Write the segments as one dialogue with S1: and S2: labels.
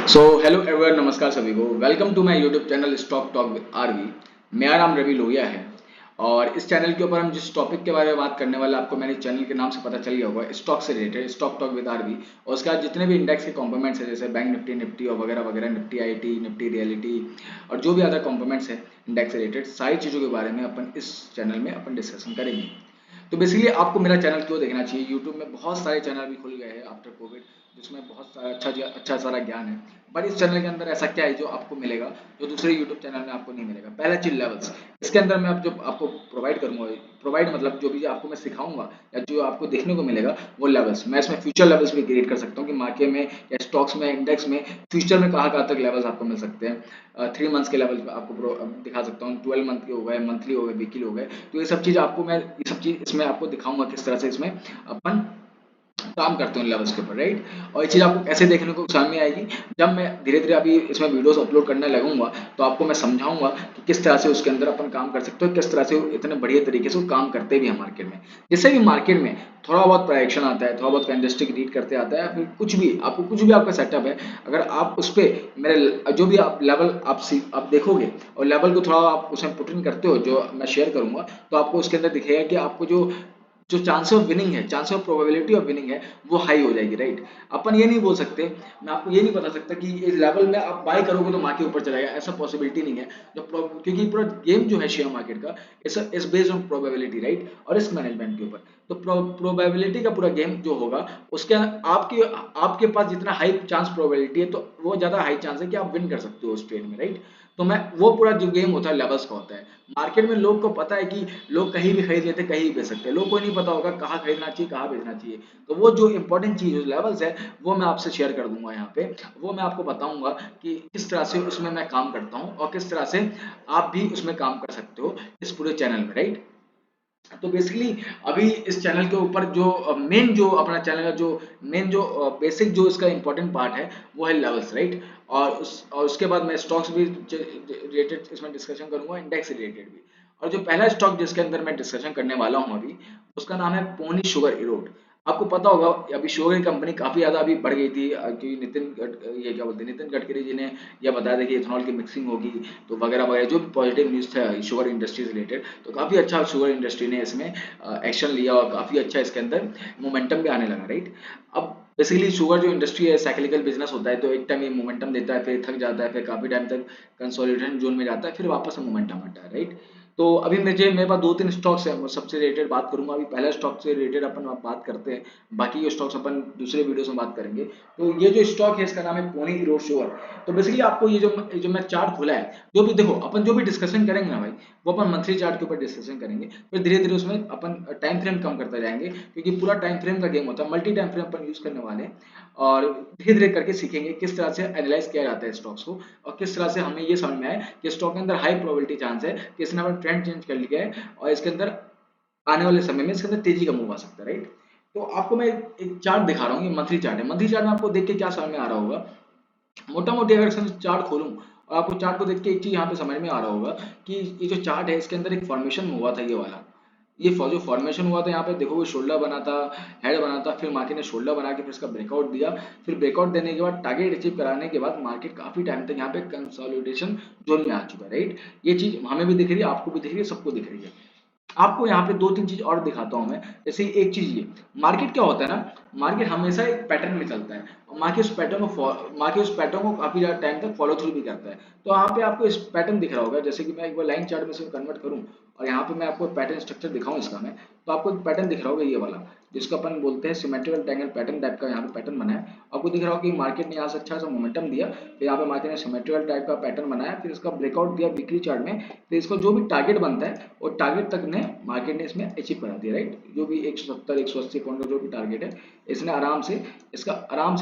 S1: So hello everyone, नमस्कार सभी को। Welcome to my YouTube channel stock talk with RV. मेरा नाम रवि लोहिया है और इस चैनल के ऊपर हम जिस टॉपिक के बारे में बात करने वाले, आपको मेरे चैनल के नाम से पता चल गया होगा, स्टॉक से related stock talk with RV. और उसके बाद जितने भी इंडेक्स के कॉम्पोनेंट्स हैं, जैसे बैंक निफ्टी, निफ्टी और वगैरह वगैरह, निफ्टी आईटी, निफ्टी रियलिटी और जो भी अदर कॉम्पोनेंट्स हैं इंडेक्स से रिलेटेड, सारी चीज़ों के बारे में अपन इस चैनल में अपन डिस्कशन करेंगे। तो बेसिकली आपको मेरा चैनल क्यों देखना चाहिए? यूट्यूब में बहुत सारे चैनल भी खुल गए हैं आफ्टर कोविड, जिसमें बहुत सारा अच्छा सारा ज्ञान है। बट इस चैनल के अंदर ऐसा क्या है जो आपको मिलेगा, जो दूसरे यूट्यूब चैनल में आपको नहीं मिलेगा? पहला चीज लेवल्स। इसके अंदर मैं जो आपको प्रोवाइड करूंगा, प्रोवाइड मतलब जो भी आपको मैं सिखाऊंगा या जो आपको देखने को मिलेगा वो लेवल्स। मैं इसमें फ्यूचर लेवल्स भी क्रिएट कर सकता हूँ कि मार्केट में या स्टॉक्स में, इंडेक्स में फ्यूचर में कहाँ कहाँ तक लेवल्स आपको मिल सकते हैं। 3 मंथ्स के लेवल आपको दिखा सकता हूँ, 12 मंथ के हो गए, मंथली हो गए, वीकली हो गए। तो ये सब चीज़ आपको मैं, ये सब चीज़ इसमें आपको दिखाऊंगा किस तरह से इसमें अपन काम करते हैं लेवल्स के ऊपर, राइट। और ये चीज़ आपको कैसे देखने को समझ में आएगी, जब मैं धीरे धीरे अभी इसमें वीडियोस अपलोड करने लगूंगा तो आपको मैं समझाऊंगा कि किस तरह से उसके अंदर अपन काम कर सकते हो, किस तरह से वो इतने बढ़िया तरीके से वो काम करते भी हैं मार्केट में। जिससे भी मार्केट में थोड़ा बहुत प्राइजेक्शन आता है, थोड़ा बहुत कैंडलस्टिक रीड करते आता है, फिर कुछ भी आपका सेटअप है, अगर आप उस पर मेरे जो भी आप लेवल आप देखोगे और लेवल को थोड़ा आप उसमें पुट इन करते हो, जो मैं शेयर करूंगा, तो आपको उसके अंदर दिखेगा कि आपको जो जो चांस ऑफ विनिंग है, chance of probability of winning है, वो हाई हो जाएगी, राइट। अपन ये नहीं बोल सकते, मैं आपको ये नहीं बता सकता कि इस लेवल में आप बाय करोगे तो मार्केट ऊपर चला जाएगा, ऐसा पॉसिबिलिटी नहीं है। क्योंकि पूरा गेम जो है शेयर मार्केट का इस बेस्ड ऑन प्रोबेबिलिटी, राइट, और रिस्क मैनेजमेंट के ऊपर। तो प्रोबेबिलिटी का पूरा गेम जो होगा, उसके आपके आपके पास जितना हाई चांस प्रोबेबिलिटी है, तो वो ज्यादा हाई चांस है कि आप विन कर सकते हो उस ट्रेड में, राइट। तो मैं वो पूरा जो गेम होता है लेवल्स का होता है। मार्केट में लोग को पता है कि लोग कहीं भी खरीद लेते, कहीं भी बेच सकते हैं, लोग को नहीं पता होगा कहाँ खरीदना चाहिए, कहाँ बेचना चाहिए। तो वो जो इंपॉर्टेंट चीज लेवल्स है, वो मैं आपसे शेयर कर दूंगा यहाँ पे। वो मैं आपको बताऊंगा कि किस तरह से उसमें मैं काम करता हूँ और किस तरह से आप भी उसमें काम कर सकते हो इस पूरे चैनल में, राइट। तो बेसिकली अभी इस चैनल के ऊपर जो मेन जो अपना चैनल का जो मेन जो बेसिक जो इसका इंपॉर्टेंट पार्ट है, वो है लेवल्स, राइट। और उसके बाद मैं स्टॉक्स भी रिलेटेड इसमें डिस्कशन करूंगा, इंडेक्स रिलेटेड भी। और जो पहला स्टॉक जिसके अंदर मैं डिस्कशन करने वाला हूं अभी, उसका नाम है पोनी शुगर इरोड। आपको पता होगा अभी शुगर की कंपनी काफी ज्यादा अभी बढ़ गई थी, क्योंकि ये क्या बोलते हैं, नितिन गडकरी जी ने यह बताया था कि इथेनॉल की मिक्सिंग होगी, तो वगैरह वगैरह जो भी पॉजिटिव न्यूज़ था शुगर इंडस्ट्री से रिलेटेड, तो काफ़ी अच्छा शुगर इंडस्ट्री ने इसमें एक्शन लिया और काफ़ी अच्छा इसके अंदर मोमेंटम भी आने लगा, राइट। अब बेसिकली शुगर जो इंडस्ट्री है, साइक्लिकल बिजनेस होता है, तो एक टाइम ये मोमेंटम देता है, फिर थक जाता है, फिर काफ़ी टाइम तक कंसोलिडेशन जोन में जाता है, फिर वापस से मोमेंटम आता है, राइट। तो अभी मेरे पास 2-3 स्टॉक्स हैं, मैं सबसे रिलेटेड बात करूंगा। अभी पहला स्टॉक से रिलेटेड अपन बात करते हैं, बाकी के स्टॉक्स अपन दूसरे वीडियोस में बात करेंगे। तो ये जो स्टॉक है इसका नाम है पोनी रोड शुगर। तो बेसिकली आपको ये जो मैं चार्ट खोला है, जो भी देखो, अपन जो भी डिस्कशन करेंगे ना भाई, वो अपन मंथली चार्ट के ऊपर डिस्कशन करेंगे, फिर धीरे धीरे उसमें अपन टाइम फ्रेम कम करते जाएंगे, क्योंकि पूरा टाइम फ्रेम का गेम होता है, मल्टी टाइम फ्रेम अपन यूज करने वाले हैं। और धीरे धीरे करके सीखेंगे किस तरह से एनालाइज किया जाता है स्टॉक्स को, और किस तरह से हमें ये समझ में आए कि स्टॉक के अंदर हाई प्रोबेबिलिटी चांस है कि इसने अपना ट्रेंड चेंज कर लिया है और इसके अंदर आने वाले समय में इसके अंदर तेजी का मूव आ सकता है, राइट। तो आपको मैं एक चार्ट दिखा रहा हूँ, ये मंथली चार्ट है। मंथली चार्ट में आपको देख के क्या समझ में आ रहा होगा, मोटा मोटी अगर मैं चार्ट खोलूं और आपको चार्ट को देख के एक चीज यहाँ पे समझ में आ रहा होगा कि ये जो चार्ट है, इसके अंदर एक फॉर्मेशन हुआ था, ये वाला, जो फॉर्मेशन हुआ था, यहाँ पे देखोगे शोल्डर बना था, हेड बना था, फिर मार्केट ने शोल्डर बना के फिर इसका ब्रेकआउट दिया। फिर ब्रेकआउट देने के बाद, टारगेट अचीव कराने के बाद, मार्केट काफी टाइम तक यहाँ पे कंसोलिडेशन जोन में आ चुका है, राइट। ये चीज हमें भी दिख रही है, आपको भी दिख रही है, सबको दिख रही है। आपको यहाँ पे 2-3 चीज और दिखाता हूँ मैं। जैसे एक चीज, ये मार्केट क्या होता है ना, मार्केट हमेशा एक पैटर्न में चलता है, और मार्केट उस पैटर्न को काफी ज्यादा टाइम तक फॉलो थ्रू भी करता है। तो यहाँ पे आपको इस पैटर्न दिख रहा होगा, जैसे कि मैं एक बार लाइन चार्ट में से कन्वर्ट करूँ और यहाँ पे मैं आपको पैटर्न स्ट्रक्चर दिखाऊं इसका मैं, तो आपको एक पैटर्न दिख रहा होगा, ये वाला, जिसको अपन बोलते हैं सिमेट्रिकल ट्रायंगल पैटर्न टाइप का यहाँ पे पैटर्न बना है। आपको दिख रहा होगा कि मार्केट ने यहाँ से अच्छा सा मोमेंटम दिया, फिर यहाँ पे मार्केट ने सिमेट्रिकल टाइप का पैटर्न बनाया, फिर इसका ब्रेकआउट दिया वीकली चार्ट में, फिर इसको जो भी टारगेट बनता है वो टारगेट तक ने मार्केट ने इसमें अचीव करा दिया, राइट। जो भी 170 180 पॉइंट का जो भी टारगेट है, इसने आराम से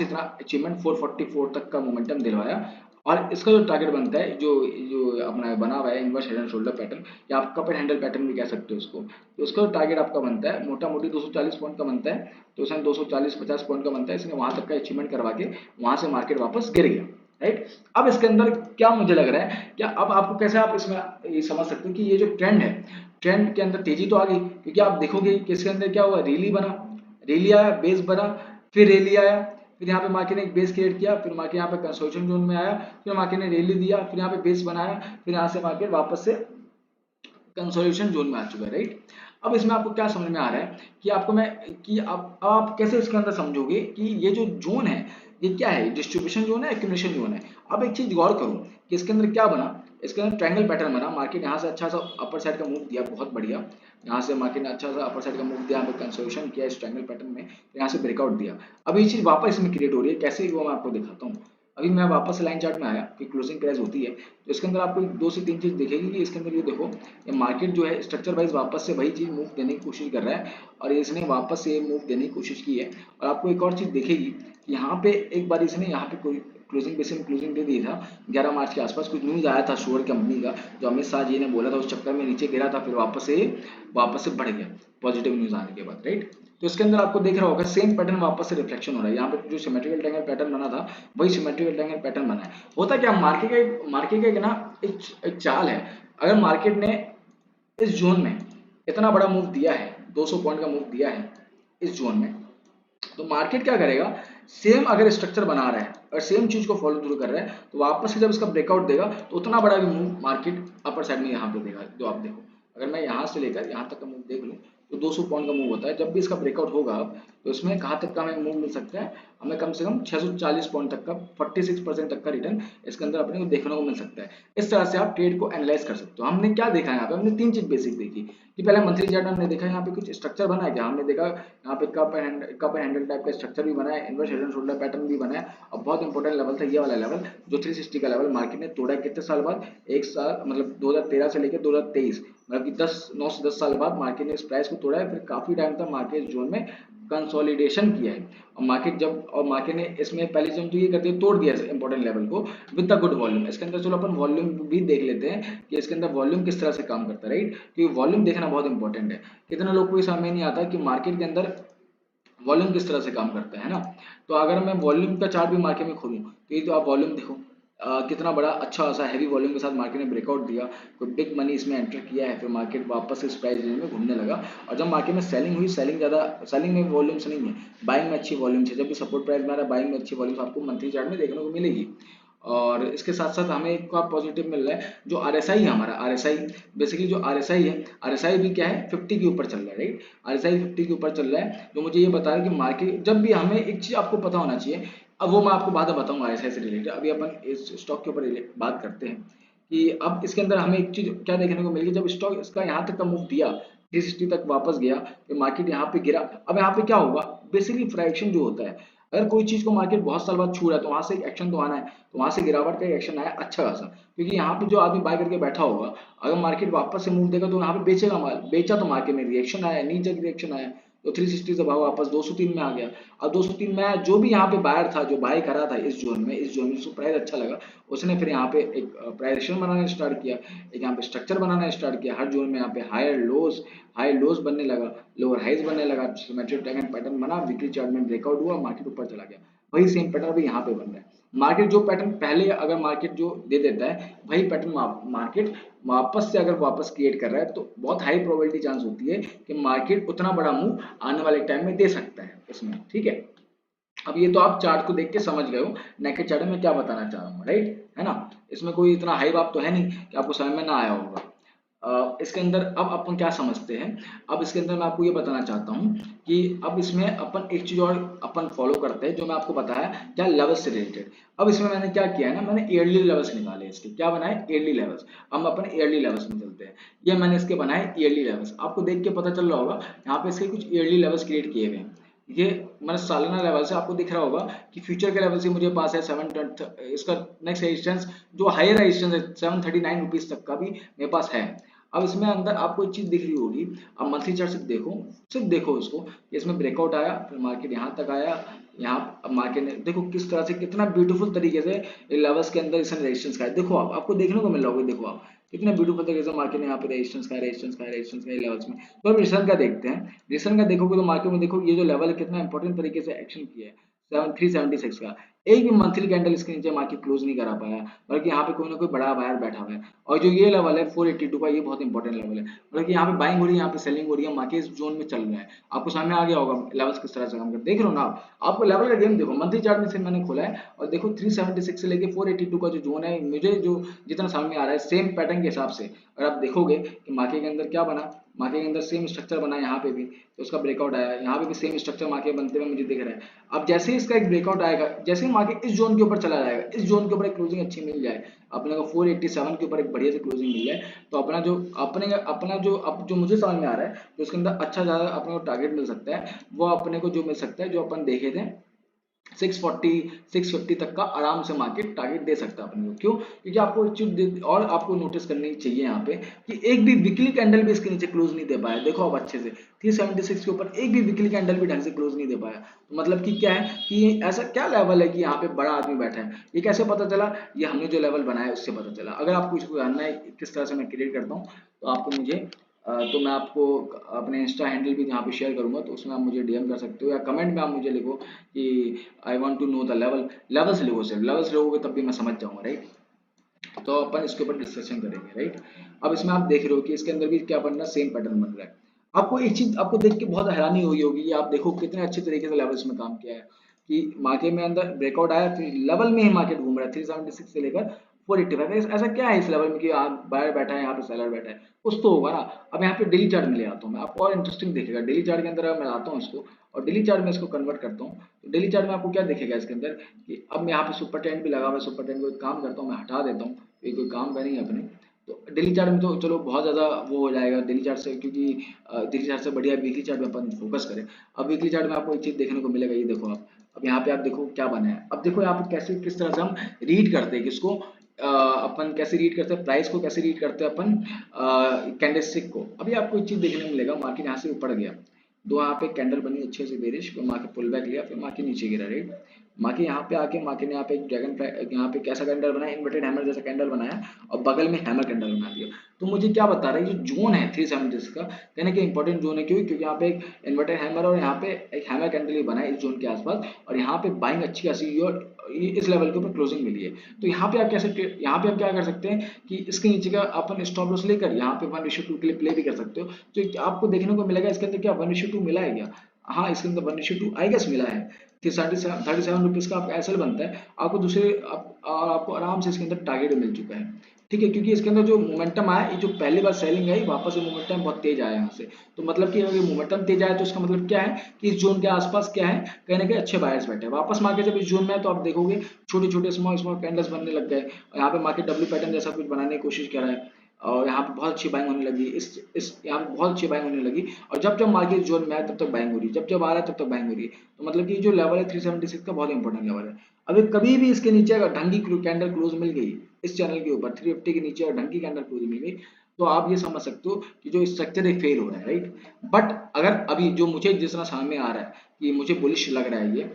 S1: इतना अचीवमेंट 444 तक का मोमेंटम दिलवाया। और इसका जो टारगेट बनता है, जो जो अपना बना हुआ है inverse head and shoulder pattern, या आप कप एंड हैंडल पैटर्न भी कह सकते हो उसको, तो उसका जो टारगेट आपका बनता है मोटा मोटी 240 पॉइंट का बनता है। तो इसने 240-50 पॉइंट का बनता है, इसने वहां तक का अचीवमेंट करवा के वहां से मार्केट वापस गिर गया, राइट। अब इसके अंदर क्या मुझे लग रहा है, क्या अब आपको कैसे आप इसमें ये समझ सकते हो कि ये जो ट्रेंड है, ट्रेंड के अंदर तेजी तो आ गई, क्योंकि आप देखोगे कि इसके अंदर क्या हुआ, रैली बना, रैली आया, बेस बना, फिर रैली आया, फिर यहाँ पे मार्केट ने एक बेस क्रिएट किया, फिर मार्केट यहाँ पे कंसोलिडेशन जोन में आया, फिर मार्केट ने रैली दिया, फिर यहाँ पे बेस बनाया, फिर यहाँ से मार्केट वापस से कंसोलिडेशन जोन में आ चुका है, राइट। अब इसमें आपको क्या समझ में आ रहा है कि आपको मैं कि आप कैसे इसके अंदर समझोगे कि ये जो जोन है ये क्या है, डिस्ट्रीब्यूशन जोन है, एक्यूमुलेशन जोन है। अब एक चीज गौर करो कि इसके अंदर क्या बना, इसके अंदर ट्रायंगल पैटर्न बना, मार्केट यहाँ से अच्छा सा अपर साइड का मूव दिया, बहुत बढ़िया। यहाँ से मार्केट ने अच्छा सा अपर साइड का मूव दिया, यहाँ पे कंसोलिडेशन किया इस ट्रायंगल पैटर्न में, यहाँ से ब्रेकआउट दिया। अब ये चीज वापस इसमें क्रिएट हो रही है, कैसे वो मैं आपको दिखाता हूँ। अभी मैं वापस लाइन चार्ट में आया कि क्लोजिंग प्राइस होती है, तो इसके अंदर आपको 2 से 3 चीज दिखेगी कि इसके अंदर ये देखो, ये मार्केट जो है स्ट्रक्चर वाइज वापस से वही चीज मूव देने की कोशिश कर रहा है, और इसने वापस से मूव देने की कोशिश की है। और आपको एक और चीज दिखेगी, यहाँ पे एक बार इसने यहाँ पे कोई क्लोजिंग बेस में क्लोजिंग दे दिया था 11 मार्च के आसपास, कुछ न्यूज आया था शोर कंपनी का, जो अमित शाह जी ने बोला था, उस चक्कर में नीचे गिरा था, फिर वापस से बढ़ गया पॉजिटिव न्यूज आने के बाद, राइट। तो इसके अंदर आपको देख रहा होगा सेम पैटर्न वापस से रिफ्लेक्शन हो रहा है, यहाँ पे जो सिमेट्रिकल ट्रायंगल पैटर्न बना था वही सिमेट्रिकल ट्रायंगल पैटर्न बना है। होता क्या, मार्केट का एक ना एक चाल है, अगर मार्केट ने इस जोन में इतना बड़ा मूव दिया है, 200 पॉइंट का मूव दिया है इस जोन में, तो मार्केट क्या करेगा, सेम अगर स्ट्रक्चर बना रहा है और सेम चीज को फॉलो थ्रू कर रहा है, तो वापस से जब इसका ब्रेकआउट देगा तो उतना बड़ा भी मूव मार्केट अपर साइड में यहाँ पे देगा। जो आप देखो, अगर मैं यहाँ से लेकर यहाँ तक का मूव देख लूँ तो 200 पॉइंट का मूव होता है, जब भी इसका ब्रेकआउट होगा तो इसमें कहाँ तक का हमें मूव मिल सकता है, हमें कम से कम 640 पॉइंट तक का 46% तक का रिटर्न इसके अंदर अपने को देखने को मिल सकता है। इस तरह से आप ट्रेड को एनालाइज कर सकते हो। हमने क्या देखा है यहाँ पे, हमने 3 चीज बेसिक देखी कि पहले मंथली चार्ट हमने देखा यहाँ पे कुछ स्ट्रक्चर बना है क्या, हमने देखा यहाँ पे कप एंड हैंडल टाइप का स्ट्रक्चर भी बना है, inverse head and shoulder pattern भी बना है, और बहुत इंपॉर्टेंट लेवल था ये वाला लेवल जो 360 का लेवल मार्केट ने तोड़ा कितने साल बाद, एक साल मतलब 2013 से लेकर 2023, मतलब कि 9 से 10 साल बाद मार्केट ने इस प्राइस को तोड़ा है। फिर काफी टाइम तक मार्केट जोन में कंसोलिडेशन किया है, और मार्केट ने इसमें पहले जोन तो ये कर दिया, तोड़ दिया इंपॉर्टेंट लेवल को विद द गुड वॉल्यूम। इसके अंदर चलो अपन वॉल्यूम भी देख लेते हैं कि इसके अंदर वॉल्यूम किस तरह से काम करता है, राइट। क्योंकि वॉल्यूम देखना बहुत इंपॉर्टेंट है, कितने लोग को ये समझ नहीं आता कि मार्केट के अंदर वॉल्यूम किस तरह से काम करता है ना। तो अगर मैं वॉल्यूम का चार्ट भी मार्केट में खोलूं तो ये तो आप वॉल्यूम देखो, कितना बड़ा अच्छा सा हैवी वॉल्यूम के साथ मार्केट ने ब्रेकआउट दिया, कोई बिग मनी इसमें एंटर किया है, फिर मार्केट वापस इस प्राइस रेंज में घूमने लगा। और जब मार्केट में सेलिंग हुई, सेलिंग में वॉल्यूम्स नहीं है, बाइंग में अच्छी वॉल्यूम्स है। जब भी सपोर्ट प्राइस में आ रहा है, बाइंग में अच्छी वॉल्यूम्स आपको मंथली चार्ट में देखने को मिलेगी। और इसके साथ साथ हमें एक पॉजिटिव मिल रहा है, जो RSI है हमारा, RSI बेसिकली जो RSI है, RSI भी क्या है 50 के ऊपर चल रहा है, राइट। RSI 50 के ऊपर चल रहा है, जो मुझे ये बता रहा है कि मार्केट जब भी, हमें एक चीज आपको पता होना चाहिए, अब वो मैं आपको बाद में बताऊंगा RSI से रिलेटेड। अभी अपन इस स्टॉक के ऊपर बात करते हैं कि अब इसके अंदर हमें एक चीज क्या देखने को मिलेगी, जब स्टॉक इसका यहाँ तक का मूव दिया, 360 तक वापस गया, फिर मार्केट यहाँ पे गिरा। अब यहाँ पे क्या होगा, बेसिकली फ्रैक्शन जो होता है, अगर कोई चीज को मार्केट बहुत साल बाद छू रहा है तो वहां से एक एक्शन तो आना है, तो वहां से गिरावट का एक्शन आया अच्छा खासा। क्योंकि यहाँ पे जो आदमी बाय करके बैठा होगा, अगर मार्केट वापस से मूव देगा तो यहाँ पे बेचेगा माल, बेचा तो मार्केट में रिएक्शन आया, नीचे रिएक्शन आया, तो 360 से भाव वापस 203 में आ गया। अब 203 में आया, जो भी यहाँ पे बायर था, जो बाय करा था इस जोन में जिसको प्राइस अच्छा लगा, उसने फिर यहाँ पे एक प्राइस एक्शन बनाना स्टार्ट किया, एक यहाँ पे स्ट्रक्चर बनाना स्टार्ट किया। हर जोन में यहाँ पे हाई लोज बनने लगा, लोअर हाइज बनने लगा, सिमेट्रिक ट्रायंगल पैटर्न बना, वीकली चार्ट में ब्रेकआउट हुआ, मार्केट ऊपर चला गया। वही सेम पैटर्न अभी यहाँ पे बन रहा है। मार्केट जो पैटर्न पहले अगर मार्केट जो दे देता है, वही पैटर्न मार्केट वापस क्रिएट कर रहा है, तो बहुत हाई प्रोबेबिलिटी चांस होती है कि मार्केट उतना बड़ा मूव आने वाले टाइम में दे सकता है इसमें, ठीक है। अब ये तो आप चार्ट को देख के समझ गए हो नेकेड चार्ट में क्या बताना चाह रहा हूँ, राइट, है ना। इसमें कोई इतना हाई बात तो है नहीं कि आपको समझ में ना आया होगा। इसके अंदर अब अपन क्या समझते हैं, अब इसके अंदर मैं आपको ये बताना चाहता हूँ कि अब इसमें अपन एक चीज और अपन फॉलो करते हैं, जो मैं आपको बताया क्या, लेवल्स से रिलेटेड। अब इसमें मैंने क्या किया है ना, मैंने ईयरली लेवल्स निकाले, इसके क्या बनाए, ईयरली लेवल्स। हम अपन ईयरली लेवल्स में चलते हैं, ये मैंने इसके बनाए ईयरली लेवल्स। आपको देख के पता चल रहा होगा यहाँ पे इसके कुछ ईयरली लेवल्स क्रिएट किए हुए हैं। ये मैंने सालाना लेवल से आपको दिख रहा होगा कि फ्यूचर के लेवल से मुझे पास है 7, इसका नेक्स्ट रेजिस्टेंस जो हायर रेजिस्टेंस है 739 रुपीज तक का भी मेरे पास है। अब इसमें अंदर आपको एक चीज दिख रही होगी, अब मंथली चार्ट सिर्फ देखो इसको, इसमें ब्रेकआउट आया, फिर मार्केट यहाँ तक आया, यहाँ अब मार्केट ने देखो किस तरह से, कितना ब्यूटीफुल तरीके से लेवल्स के अंदर इसने रेजिस्टेंस का है। देखो आपको देखने को मिल रहा होगा, देखो आप कितने ब्यूटीफुल तरीके से मार्केट ने यहाँ पे रेजिस्टेंस का लेवल्स में। तो अब रिसेंट का देखते हैं, रिसेंट का देखोगे तो मार्केट में देखो ये जो लेवल है कितना इंपॉर्टेंट तरीके से एक्शन किया है। 376 का, एक भी मंथली कैंडल इसके नीचे मार्केट क्लोज नहीं करा पाया, बल्कि यहाँ पे कोई ना कोई बड़ा बायर बैठा हुआ है। और जो ये लेवल है 482 का, ये बहुत इंपॉर्टेंट लेवल है, मतलब कि यहाँ पे बाइंग हो रही है, यहाँ पे सेलिंग हो रही है, मार्केट इस जोन में चल रहा है। आपको सामने आ गया होगा लेवल्स किस तरह से काम करते, देख रहे हो ना आप। आपको लेवल का गेम देखो, मंथली चार्ट में से मैंने खोला है और देखो 376 से लेके 482 का जो जोन है, मुझे जो जितना सामने आ रहा है सेम पैटर्न के हिसाब से, अगर आप देखोगे कि मार्केट के अंदर क्या बना, मार्केट के अंदर सेम स्ट्रक्चर बना है यहाँ पे भी, तो उसका ब्रेकआउट आया, यहाँ पे भी सेम स्ट्रक्चर मार्केट बनते हुए मुझे दिख रहा है। अब जैसे ही इसका एक ब्रेकआउट आएगा, जैसे ही मार्केट इस जोन के ऊपर चला जाएगा, इस जोन के ऊपर एक क्लोजिंग अच्छी मिल जाए, अपने को 487 के ऊपर एक बढ़िया से क्लोजिंग मिल जाए, तो अपना जो अब जो मुझे समझ में आ रहा है, तो उसके अंदर अच्छा ज़्यादा अपने को टारगेट मिल सकता है, वो अपने को जो मिल सकता है, जो अपन देखे थे 640 650 तक का आराम से मार्केट टारगेट दे सकता है अपने को। क्यों? क्योंकि आपको एक चीज और आपको नोटिस करनी चाहिए यहाँ पे, कि एक भी वीकली कैंडल भी इसके नीचे क्लोज नहीं दे पाया। देखो अब अच्छे से 376 के ऊपर एक भी वीकली कैंडल भी ढंग से क्लोज नहीं दे पाया, तो मतलब कि क्या है कि ऐसा क्या लेवल है कि यहाँ पे बड़ा आदमी बैठा है। ये कैसे पता चला? ये हमने जो लेवल बनाया उससे पता चला। अगर आपको इसको जानना है किस तरह से मैं क्रिएट करता हूँ, तो आपको मुझे तो मैं आपको अपने इंस्टा हैंडल भी यहाँ पे शेयर करूंगा, तो उसमें आप मुझे डीएम कर सकते हो, या कमेंट में आप मुझे लिखो कि I want to know the level. Levels लिखो, सिर्फ लेवल्स लिखोगे तब भी मैं समझ जाऊंगा, राइट। तो अपन इसके ऊपर डिस्कशन करेंगे, राइट। अब इसमें आप देख रहे हो कि इसके अंदर भी क्या बन रहा है, सेम पैटर्न बन रहा है। आपको एक चीज आपको देख के बहुत हैरानी हुई होगी, आप देखो कितने अच्छे तरीके से लेवल्स में काम किया है, कि मार्केट में अंदर ब्रेकआउट आया, फिर लेवल में ही मार्केट घूम रहा है 376 से लेकर 485। ऐसा क्या है इस लेवल में कि बायर बैठा है, यहाँ पे सेलर बैठा है, कुछ तो होगा ना। अब यहाँ पे डेली चार्ट में ले आता हूँ मैं, आपको और इंटरेस्टिंग दिखेगा। डेली चार्ट के अंदर मैं लाता हूँ इसको, और डेली चार्ट में इसको कन्वर्ट करता हूँ, तो डेली चार्ट में आपको क्या दिखेगा इसके अंदर, कि अब यहाँ पे सुपर टेंट भी लगा हुआ है। सुपर टेंट को एक काम करता हूँ, मैं हटा देता हूँ, ये कोई काम का नहीं है अपने। तो डेली चार्ट में तो चलो बहुत ज़्यादा वो हो जाएगा डेली चार्ट से, क्योंकि डेली चार्ट से बढ़िया वीकली चार्ट में अपन फोकस करें। अब वीकली चार्ट में आपको एक चीज़ देखने को मिलेगा, ये देखो आप। अब यहाँ पे आप देखो क्या बना है। अब देखो यहाँ पे कैसे किस तरह से हम रीड करते हैं किसको, अपन कैसे रीड करते हैं प्राइस को, कैसे रीड करते हैं अपन कैंडलस्टिक को। अभी आपको एक चीज़ देखने को मिलेगा, मार्केट यहाँ से ऊपर गया, दो यहाँ पे कैंडल बनी अच्छे से बेरिश, फिर मार्केट पुल बैक लिया, फिर मार्केट नीचे गिरा, राइट। मार्केट यहाँ पे आके मार्केट ने यहाँ पे एक ड्रैगन यहाँ पे कैसा कैंडल बनाया, इन्वर्टेड हैमर जैसा कैंडल बनाया, और बगल में हैमर कैंडल बना दिया। तो मुझे क्या बता रहा है, ये जोन है 376 का, कहने के इंपॉर्टेंट जोन है। क्यों? क्योंकि यहाँ पे एक इन्वर्टेड हैमर और यहाँ पे एक हैमर कैंडल ही बना है इस जोन के आसपास, और यहाँ पे बाइंग अच्छी खासी हुई, और इस लेवल के ऊपर क्लोजिंग मिली है। तो यहाँ पे आप कैसे, यहाँ पे आप क्या कर सकते हैं कि इसके नीचे का अपन स्टॉप लॉस लेकर यहाँ पे 1:2 के लिए प्ले भी कर सकते हो। तो आपको देखने को मिलेगा इसके अंदर क्या 1:2 मिला है क्या? हाँ, इसके अंदर 1:2 आई गेस मिला है। 37 रुपीज का आपका एसएल बनता है, आपको और आपको आराम से इसके अंदर टारगेट मिल चुका है। ठीक है, क्योंकि इसके अंदर जो मोमेंटम आया, ये जो पहली बार सेलिंग आई, वापस से मोमेंटम बहुत तेज आया यहाँ से। तो मतलब कि अगर मोमेंटम तेज आया तो इसका मतलब क्या है कि इस जोन के आसपास क्या है, कहीं ना कहीं अच्छे बायर्स बैठे हैं। वापस मार्केट जब इस जोन में है, तो आप देखोगे छोटे छोटे स्मॉल स्मॉल कैंडल्स बनने लग गए, और यहाँ पे मार्केट डब्ल्यू पैटर्न जैसा कुछ बनाने की कोशिश कर रहा है, और यहाँ पे बहुत अच्छी बाइंग होने लगी, इस यहाँ पे बहुत अच्छी बाइंग होने लगी। और जब जब मार्केट जोन में आया तब तक बाइंग हो रही है, जब जब आ रहा है तब तक बाइंग हो रही है। तो मतलब कि जो लेवल है 376 का बहुत इंपॉर्टेंट लेवल है। अभी कभी भी इसके नीचे अगर ढंग की कैंडल क्लोज मिल गई इस चैनल के ऊपर 350 के नीचे, और ढंग की कैंडल क्लोज मिल गई, तो आप ये समझ सकते हो कि जो स्ट्रक्चर है फेल हो रहा है, राइट। बट अगर अभी जो मुझे जिस तरह सामने आ रहा है कि मुझे बुलिश लग रहा है, ये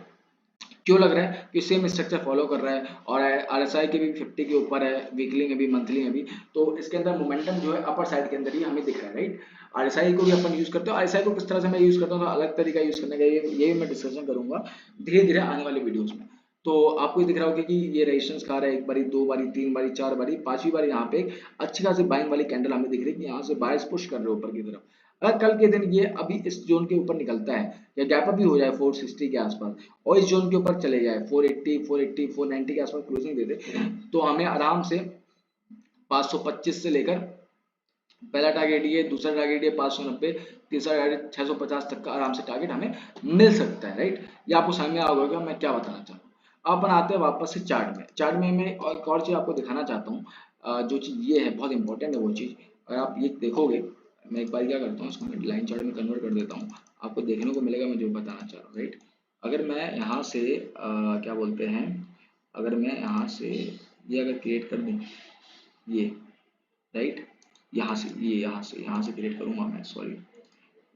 S1: क्यों लग रहा है कि सेम स्ट्रक्चर फॉलो कर रहा है, और आरएसआई के भी 50 के ऊपर है, वीकली में भी मंथली में भी। तो इसके अंदर मोमेंटम जो है अपर साइड के अंदर ही हमें दिख रहा है, राइट। आरएसआई को भी अपन यूज करते हैं। आरएसआई को किस तरह से मैं यूज करता हूँ, तो अलग तरीका यूज करने का ये भी मैं डिस्कशन करूंगा धीरे धीरे आने वाले वीडियोज में। तो आपको दिख रहा होगा कि ये रेजिस्टेंस खा रहा है, एक बारी, दो बारी, तीन बारी, चार बारी, पांचवी बार यहाँ पे अच्छी खासी बाइंग वाली कैंडल हमें दिख रही है कि यहाँ से बायर्स पुश कर रहे हैं ऊपर की तरफ। अगर कल के दिन ये अभी इस जोन के ऊपर निकलता है, या गैप अप भी हो जाए 460 के आसपास, और इस जोन के ऊपर चले जाए 480 480 490 के आसपास क्लोजिंग दे दे, तो हमें आराम से 525 से लेकर पहला टारगेट ये, दूसरा टारगेट ये 590, तीसरा टारगेट 650 तक का आराम से टारगेट हमें मिल सकता है, राइट। ये आपको समझ में आ होगा मैं क्या बताना चाहता हूँ। अब अपन आते हैं वापस से चार्ट में। चार्ट में मैं और एक और चीज आपको दिखाना चाहता हूँ, जो चीज ये है बहुत इंपॉर्टेंट है वो चीज। अगर आप ये देखोगे, मैं एक बार क्या करता हूँ, इसको मैं लाइन चार्ट में कन्वर्ट कर देता हूँ, आपको देखने को मिलेगा मैं जो बताना चाह रहा हूँ, राइट। अगर मैं यहाँ से क्या बोलते हैं, अगर मैं यहाँ से ये अगर क्रिएट कर दूँ, ये, राइट, यहाँ से क्रिएट करूँगा मैं, सॉरी,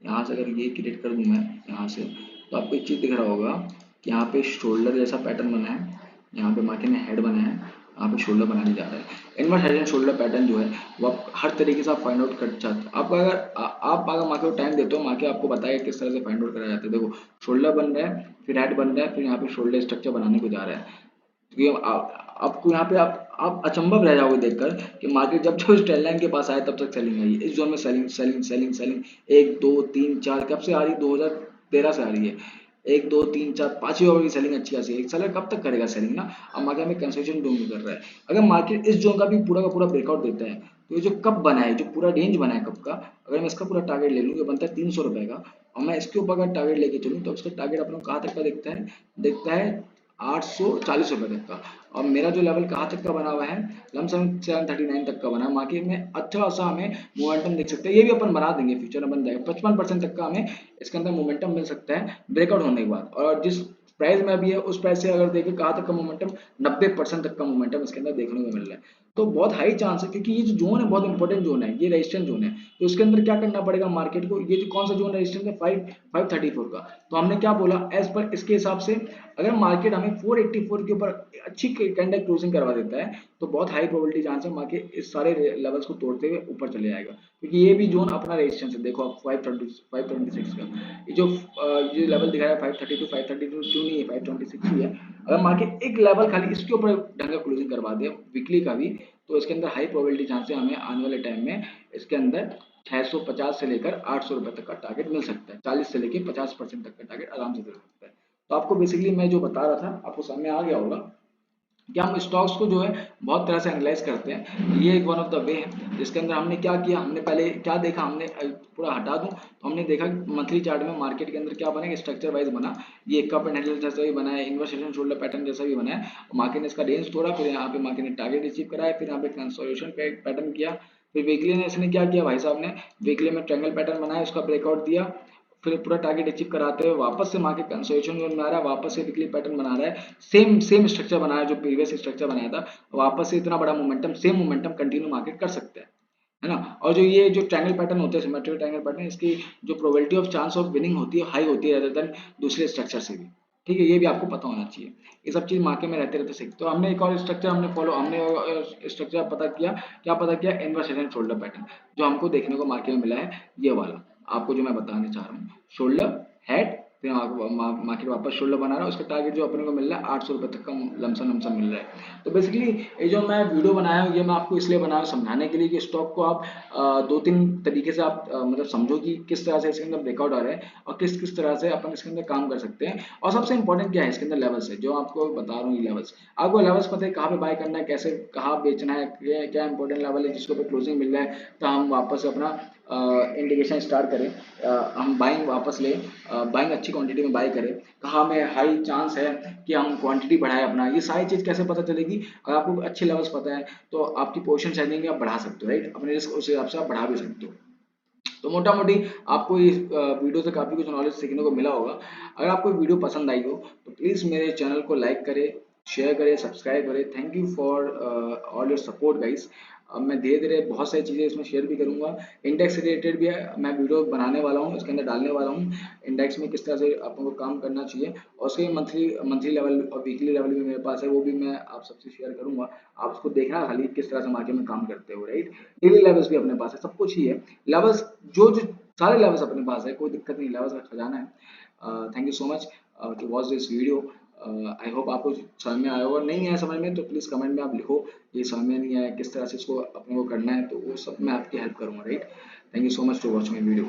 S1: यहाँ से अगर ये क्रिएट कर दूँ मैं यहाँ से, तो आपको एक चीज़ दिख रहा होगा कि यहाँ पे शोल्डर जैसा पैटर्न बना है, यहाँ पे मार्केट ने हेड बना है, यहाँ पे शोल्डर बनाने जा रहा है। Inverse head and shoulder pattern जो है वो आप हर तरीके से आप फाइंड आउट कर चाहते हैं। आप अगर मार्केट को टाइम देते हो, मार्केट आपको बताएगा किस तरह से फाइंड आउट करा जाता है। देखो शोल्डर बन रहा है, फिर हेड बन रहा है, फिर यहाँ पे शोल्डर स्ट्रक्चर बनाने को जा रहा है। क्योंकि आपको यहाँ पे आप अचंभव रह जाओगे देखकर कि मार्केट जब जब इस ट्रेंड लाइन के पास आए तब तक सेलिंग आई है। इस जोन में सेलिंग सेलिंग सेलिंग सेलिंग 1 2 3 4 कब से आ रही, 2013 से आ रही है। 1 2 3 4 5 ओवर की सेलिंग अच्छी खासी है। एक सेलर कब तक करेगा सेलिंग ना। अब मार्केट में कंसेशन जोन में कर रहा है। अगर मार्केट इस जोन का भी पूरा का पूरा ब्रेकआउट देता है तो ये जो कप बना है, जो पूरा रेंज बना है कप का, अगर मैं इसका पूरा टारगेट ले लूँ, ये बनता है 300 रुपए का, और मैं इसके ऊपर अगर टारगेट लेके चलूँ तो उसका टारगेट अपने को कहाँ तक का दिखता है 840 रुपए तक का। और मेरा जो लेवल कहाँ तक का बना हुआ है, लमसम 739 तक का बना है। मार्केट में अच्छा सा हमें मोमेंटम दिख सकता है। ये भी अपन बना देंगे, फ्यूचर में बन जाएगा। 55% तक का हमें इसके अंदर मोमेंटम मिल सकता है ब्रेकआउट होने के बाद। और जिस प्राइस में अभी है उस प्राइस से अगर देखें कहाँ तक का मोमेंटम, 90% तक का मोमेंटम इसके अंदर देखने को मिल रहा है। तो बहुत हाई चांस है, क्योंकि ये जो जोन है बहुत इंपॉर्टेंट जोन है, ये रेजिस्टेंस जोन है। तो उसके अंदर क्या करना पड़ेगा मार्केट को, ये जो कौन सा जोन रेजिस्टेंस है 534 का। तो हमने क्या बोला, एज पर इसके हिसाब से अगर मार्केट हमें 484 के ऊपर अच्छी कैंडल क्लोजिंग करवा देता है तो बहुत हाई प्रोबेबिलिटी चांस है मार्केट इस सारे लेवल्स को तोड़ते हुए ऊपर चले जाएगा। क्योंकि ये भी जोन अपना रेजिस्टेंस है। देखो आप 526 का ये जो ये लेवल दिखाया है 532, 532 क्यों नहीं है, 526 ही है। अगर मार्केट एक लेवल खाली इसके ऊपर ढंग का क्लोजिंग करवा दे वीकली का भी, तो इसके अंदर हाई प्रोबेबिलिटी चांस है हमें आने वाले टाइम में इसके अंदर 650 से लेकर 800 रुपए तक का टारगेट मिल सकता है। 40 से लेकर 50% तक का टारगेट आराम से मिल सकता है। तो आपको बेसिकली मैं जो बता रहा था आपको समझ में आ गया होगा कि हम स्टॉक्स को जो है बहुत तरह से एनालाइज करते हैं। ये एक वन ऑफ द वे है जिसके अंदर हमने क्या किया, हमने पहले क्या देखा, हमने पूरा हटा दूं तो हमने देखा मंथली चार्ट में मार्केट के अंदर क्या बना, स्ट्रक्चर वाइज बना। ये कप एंड हैंडल जैसा भी बना है, इन्वर्सेशन शोल्डर पैटर्न जैसा भी बना है। मार्केट ने इसका रेंज तोड़ा, फिर यहाँ पे मार्केट ने टारगेट अचीव कराया, फिर यहाँ पे कंसोलिडेशन पैटर्न किया। फिर वीकली ने इसने क्या किया भाई साहब ने, वीकली में ट्रायंगल पैटर्न बनाया, उसका ब्रेकआउट दिया, फिर पूरा टारगेट अचीव कराते हुए वापस से मार्केट कंसोलिडेशन जोन में आ रहा है, वापस से वीकली पैटर्न बना रहा है, सेम सेम स्ट्रक्चर बना है जो प्रीवियस स्ट्रक्चर बनाया था। वापस से इतना बड़ा momentum, same momentum continue market कर सकता है ना। और जो ये जो ट्रायंगल पैटर्न होते हैं, सिमेट्रिक ट्रायंगल पैटर्न, इसकी जो probability of chance of winning होती है हाई होती है रेदर देन दूसरे स्ट्रक्चर से भी। ठीक है, ये भी आपको पता होना चाहिए। ये सब चीज मार्केट में रहते रहते सीखते। तो हमने एक और स्ट्रक्चर हमने स्ट्रक्चर पता किया, क्या पता किया, inverse head and shoulder pattern जो हमको देखने को मार्केट में मिला है, ये वाला आपको जो मैं बताने चाह रहा हूँ। शोल्डर, हेड, फिर मार्केट वापस शोल्डर बना रहा है, उसका टारगेट जो अपने को मिल रहा है 800 रुपए तक का लमसम लमसम मिल रहा है। तो बेसिकली ये जो मैं वीडियो बनाया हूँ ये मैं आपको इसलिए बनाया हूँ समझाने के लिए कि स्टॉक को आप दो तीन तरीके से आप मतलब समझो कि किस तरह से इसके अंदर ब्रेकआउट आ रहा है और किस किस तरह से अपन इसके अंदर काम कर सकते हैं। और सबसे इंपॉर्टेंट क्या है इसके अंदर, लेवल्स है जो आपको बता रहा हूँ। ये लेवल्स आपको लेवल्स पता है, कहाँ पे बाय करना है, कैसे कहाँ बेचना है, क्या इंपॉर्टेंट लेवल है जिसके ऊपर क्लोजिंग मिल रहा है तो हम वापस अपना इंडिकेशन स्टार्ट करें, हम बाइंग वापस लें, बाइंग अच्छी क्वांटिटी में बाय करें, कहाँ में हाई चांस है कि हम क्वांटिटी बढ़ाएं अपना। ये सारी चीज़ कैसे पता चलेगी, अगर आपको अच्छे लेवल्स पता है तो आपकी पोजीशन साइजिंग आप बढ़ा सकते हो, राइट, अपने रिस्क उस हिसाब से आप बढ़ा भी सकते हो। तो मोटा मोटी आपको इस वीडियो से काफ़ी कुछ नॉलेज सीखने को मिला होगा। अगर आपको वीडियो पसंद आई हो तो प्लीज़ मेरे चैनल को लाइक करें, शेयर करें, सब्सक्राइब करें। Thank you for all your support guys. अब मैं धीरे धीरे बहुत सारी चीज़ें इसमें शेयर भी करूंगा। इंडेक्स रिलेटेड भी मैं वीडियो बनाने वाला हूँ, इसके अंदर डालने वाला हूँ। इंडेक्स में किस तरह से आपको काम करना चाहिए, और उसके मंथली मंथली लेवल और वीकली लेवल भी मेरे पास है, वो भी मैं आप सबसे शेयर करूंगा। आप उसको देखना खाली किस तरह से मार्केट में काम करते हो, राइट। डेली लेवल्स भी अपने पास है, सब कुछ ही है। लेवल्स जो जो सारे लेवल्स अपने पास है, कोई दिक्कत नहीं, लेवल्स का खजाना है। Thank you so much to watch this video. I hope आपको समझ में आया होगा। नहीं आया समझ में तो प्लीज़ कमेंट में आप लिखो ये समझ में नहीं आया, किस तरह से इसको अपने को करना है, तो वो सब मैं आपकी हेल्प करूँगा, right. Thank you so much to watch my video.